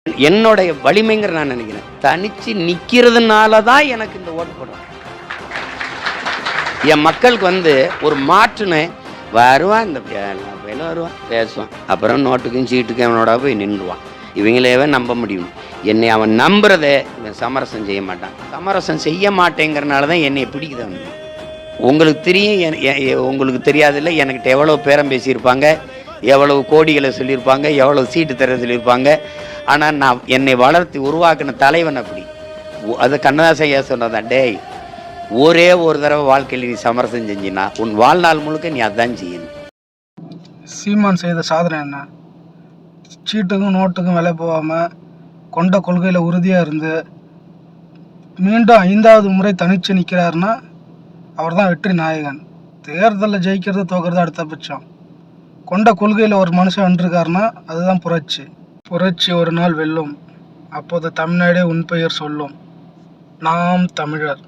என்னுடைய வலிமைங்கிற நான் நினைக்கிறேன். தனிச்சு நிக்கிறதுனால தான் எனக்கு இந்த ஓட்டு போடுறேன். என் மக்களுக்கு ஒரு மாற்றுன்னு வருவான், இந்த வேலை வருவான், பேசுவான், அப்புறம் நோட்டுக்கும் சீட்டுக்கும் அவனோட போய் நின்றுவான். இவங்களேவே நம்ப முடியும். என்னை அவன் நம்புறதை இவன் சமரசம் செய்ய மாட்டான். சமரசம் செய்ய மாட்டேங்கிறனால தான் என்னை பிடிக்குது அவனுக்கு. உங்களுக்கு தெரியும், உங்களுக்கு தெரியாதில்ல, என்கிட்ட எவ்வளோ பேரம் பேசியிருப்பாங்க, எவ்வளவு கோடிகளை சொல்லியிருப்பாங்க, எவ்வளவு சீட்டு தர சொல்லியிருப்பாங்க. ஆனால் நான் என்னை வளர்த்து உருவாக்கின தலைவன் அப்படி. அது கண்ணதாசன் ஐயா சொன்னதான், டேய் ஒரே ஒரு தடவை வாழ்க்கையில் நீ சமரசம் செஞ்சினா உன் வாழ்நாள் முழுக்க நீ அதான் செய்யணும். சீமான் செய்த சாதனை என்ன? சீட்டுக்கும் நோட்டுக்கும் விலை போகாமல் கொண்ட கொள்கையில் உறுதியாக இருந்து மீண்டும் 5வது முறை தனிச்சு நிற்கிறாருன்னா அவர் தான் வெற்றி நாயகன். தேர்தலில் ஜெயிக்கிறது தோக்கிறது அடுத்த பட்சம். கொண்ட கொள்கையில் ஒரு மனுஷன் வென்றிருக்காருன்னா அதுதான் புரட்சி. புரட்சி ஒரு நாள் வெல்லும், அப்போது தமிழ்நாடே உன் பெயர் சொல்லும். நாம் தமிழர்.